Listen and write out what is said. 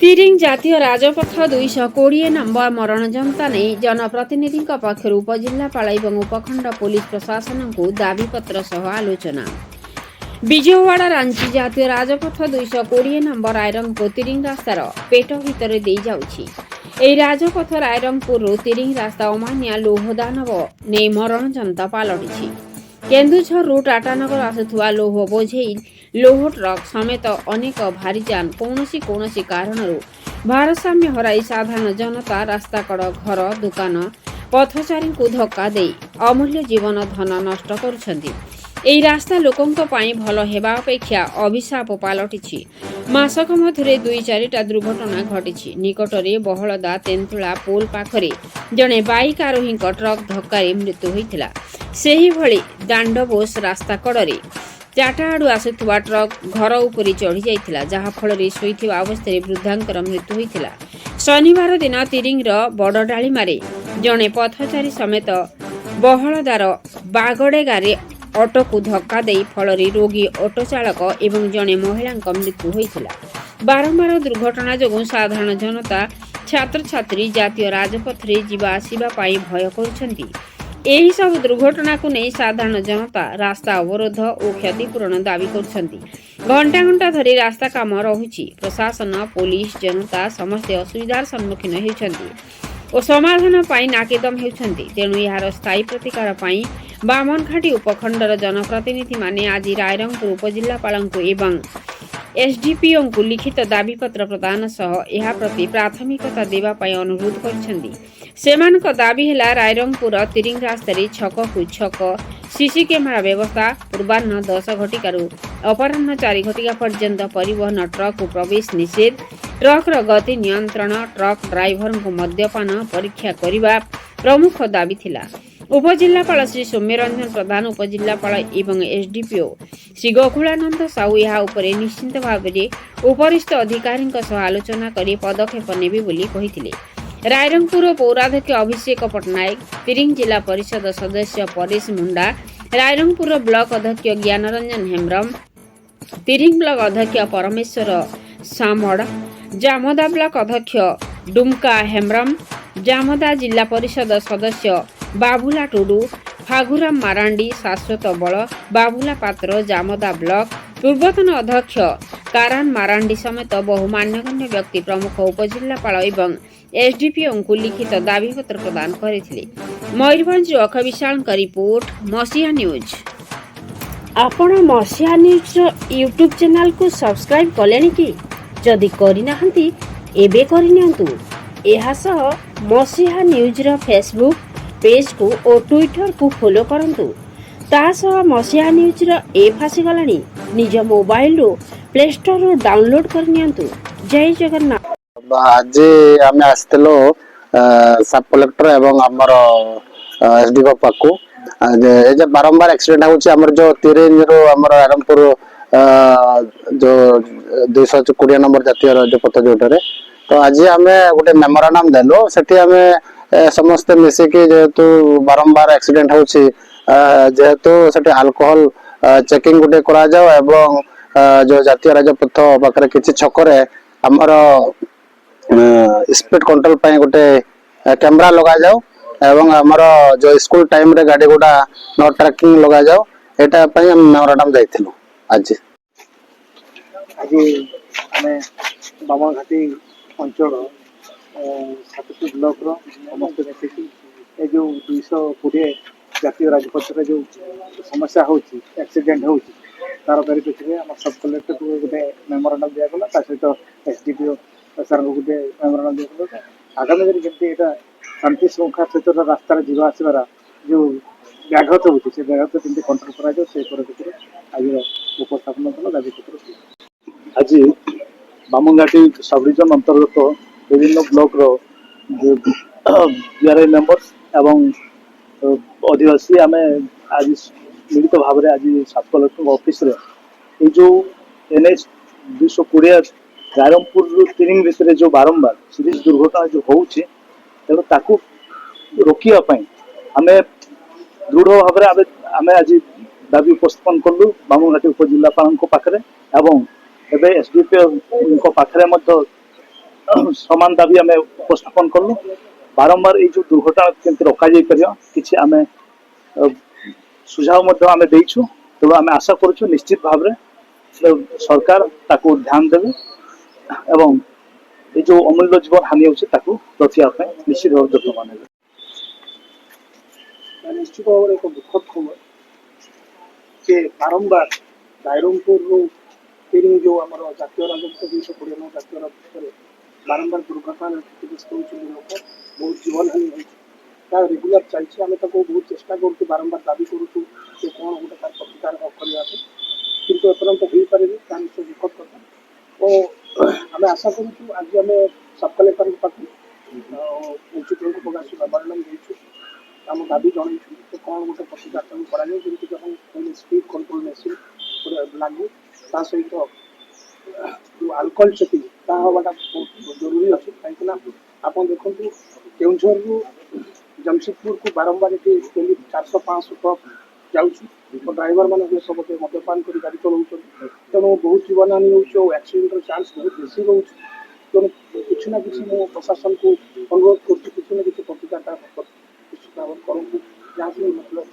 तिरिङ जातीय राजपथ 220 नंबर मरण जनता नहीं जनप्रतिनिधि पक्षर उपजिल्लापाल और उपखंड पुलिस प्रशासन को दाबीपत्र सह आलोचना। विजयवाड़ा रांची जातीय राजपथ 220 नंबर रायरंगपुर तिरिङ रास्तार पेट भितर दे जाउछि। एही राजपथ रायरंगपुर तिरिङ रास्ता अमानिया लोहदानव नहीं मरण जनता पलटिछि। केन्दुझर रू टाटानगर आसुवा लोह बोझेई लोह ट्रक समेत अनेक भारीजान कौनसी कारणरू भारसाम्य हराई साधारण जनता रास्ताकड़ घर दुकान पथचारी को धक्का दे अमूल्य जीवन धन नष्ट करुछन्ति। एही रास्ता लोकंक पाई भल हेबा अपेक्षा अभिशाप पलटिछि। मासक मध्य 2-4टा दुर्घटना घटी। निकटरे बहलदा तेंतुला पोल पाखरे जड़े बाइक आरोही ट्रक धक्कार मृत्यु होता। सेही भली दांडबोस रास्ता कड़े चाटा आड़ू आसुवा ट्रक घर उपरी चढ़ी जाइथिला, जहा फल शोइथिबा अवस्था वृद्धांकर मृत्यु होता। शनिवार दिन तिरिंगर बड़डालीमारे जड़े पथचारी समेत बहलदार बागड़ेगारे ऑटो को धक्का दे फल रोगी ऑटो चालक एवं जड़े महिला मृत्यु होता। बारंबार दुर्घटना जो साधारण जनता छात्र छात्री जातीय राजपथ रे जीवा आसीबा पाई भय करुछन्ति। एही सब दुर्घटना को नहीं साधारण जनता रास्ता अवरोध और क्षतिपूरण दाबी करुछन्ति। घंटा घंटा धरी रास्ता काम रहुछि। प्रशासन पुलिस जनता समस्त असुविधार सम्मुखीन हेउछन्ति और समाधान पाई नाकेदम हेउछन्ति। तेणु यार स्थायी प्रतिकार पाई बामनघाटी उपखंडर जनप्रतिनिधि माने आज रायरंगपुर उपजिल्लापाल एवं एसडीपीओ को लिखित दाबीपत्र प्रदान सह यह प्रति प्राथमिकता देवा पाई अनुरोध करछन्ति। सेमानक दाबी हेला रायरंगपुर तिरिङ रास्तार छक को छक सीसी कैमेरा व्यवस्था, पूर्वाह्न 10 घटिकारु अपराह्न 4 घटिका पर्यंत परिवहन ट्रक को प्रवेश निषेध, ट्रक गति नियंत्रण, ट्रक ड्राइवर को मद्यपान परीक्षा करने प्रमुख दाबी थिला। उपजिल्लापाल श्री सौम्यरंजन प्रधान, उपजिल्लापाल एवं एसडीपीओ श्री गोकुलानंद साहू यह उपरे निश्चिंत भाव में उपरिस्थ अधिकारी आलोचना कर पदक्षेप नेबे बोली कहिथिले। रायरंगपुर पौराध्यक्ष अभिषेक पट्टनायक, तिरिङ जिला परिषद सदस्य परेश मुंडा, रायरंगपुर ब्लॉक अध्यक्ष ज्ञानरंजन हेम्ब्रम, तिरिङ ब्लॉक अध्यक्ष परमेश्वर सामड़, जामदा ब्लॉक अध्यक्ष डुमका हेम्ब्रम, जामदा जिला परिषद सदस्य बाबुला टुडू, फागुराम मारांडी, शाश्वत बल, बाबुला पात्र, जामदा ब्लॉक पूर्वतन अध्यक्ष कारान मारांडी समेत बहु मान्यगण्य व्यक्ति प्रमुख उपजिल्लापाल एवं एसडीपीओ को लिखित दाबीपत्र प्रदान करथिले। मयूरभंज अख विशाल रिपोर्ट, मसीहा न्यूज। आपण मसीहा न्यूज यूट्यूब चैनल को सब्सक्राइब कलेनि कि? जदि करिनाहंती एबे करिनियंतु। एहा सह मसीहा न्यूज रो फेसबुक पेज को और ट्विटर को फॉलो करंतु। ता सह मसीहा न्यूज रो ऐप आसीगलानी। निज मोबाइल रो प्ले स्टोर रो डाउनलोड करनियंतु। जय जगन्नाथ। आज आम आसलो सब कलेक्टर एवं आमर एसडीओ पाखु जे बारंबार एक्सीडेंट होमर जो तिरिंग आमर रायरंगपुर जो 220 नंबर जातीय राजपथ जोटे तो आज आम गोटे मेमोरांडम देलु से समस्ते मिसिकी जेहेतु बारंबार एक्सीडेंट होची जेहेतु से अल्कोहल चेकिंग गोटे करा जाओ एवं जो जातीय राजपथ पाखे किसी छकरे आमर स्पीड कंट्रोल पाई गोटे कैमरा लगा जाओ एवं आमर जो स्कूल टाइम रे गाड़ी गुडा नो ट्रैकिंग लगा जाओ एटा पई हम मेमोरांडम जाइथिलु। आज हमें बामनघाटी अंचल 7 ब्लॉक रो समस्त मिसिकी ए जो 220 जातीय राजपथ रे जो समस्या होची एक्सीडेंट होची तार परिप्रेक्षी में सब कलेक्टर को गोटे मेमोरांडम दिया गला ता सहित एसडीपीओ सर को गोटे मेमोरांडम दिया गला। आगामी दिन केमती एटा शांति श्रृंखला सहित रास्ता जीवा आसबार जो व्याघात होची से व्याघात केमती कंट्रोल करा जाओ से परिप्रेक्षी आज उपस्थापन कला दाबीपत्र। आज बामनघाटी सब डिविजन अंतर्गत विभिन्न ब्लॉक रो बीआरआई मेंबर्स एवं आदिवासी आम आज मिलित भाव में आज सब कलेक्टर ऑफिस रे जो एनएच 220 रायरंगपुर तिरिंग भितर जो बारंबार सीरीज दुर्घटना जो होउछि तेणु ताकू रोकिया पाई आमे दृढ़ भाव में आमे आज दाबी उपस्थापन कलु बामनघाटी उपजिल्लापाल पाखरे एवं एसडीपीओ पाखरे समान दाबी आम उपस्थापन कलु बारंबार ये जो दुर्घटना केमती रोक कि आम सुझाव आम देचु तेणु आम आशा करुचु निश्चित भाव में सरकार ताकू ध्यान देवे एवं ये जो अमूल्य जीवन हानि होता रखा निश्चित भाव जत्न ने निश्चित भाव में एक दुखद खबर जे बारंबार रायरंगपुर जो आम जातीय राजपथ 220 जातीय राजपथ बारंबार दुर्घटना क्षतिग्रस्त होती लोक बहुत जीवन हानि होता रेगुलर चलती आम बहुत चेष्टा करूँ बारंबार दाबी करूँ कि कौन गोटे तार प्रतिकार करने किंतु एपर्यंत हो पारे निश्चय दुखद कथा और आम आशा करूँ आज आम सब कलेक्टर पाख उचित प्रकाश मेमोरांडम देचु आम दाबी जनईचु कि कौन गोटे प्रतिकार जमी स्पीड कंट्रोल मेसीन लागू ता सहित जो आल्कोहल चेकिंग हवाटा बहुत जरूरी अच्छे कहीं आप देखु केउझर रु जमशेदपुर को बारंबार ये 400-500 ट्रक जाऊँ ड्राइवर मैंने सब मद्यपान कर गाड़ी चलाऊँ तेणु बहुत जीवन हानि होक्सीडेंट चांस बहुत बेसी रोच तेणु किसी ना कि प्रशासन को अनुरोध कर प्रतिकार निश्चित भाव करूँ जहाँ मतलब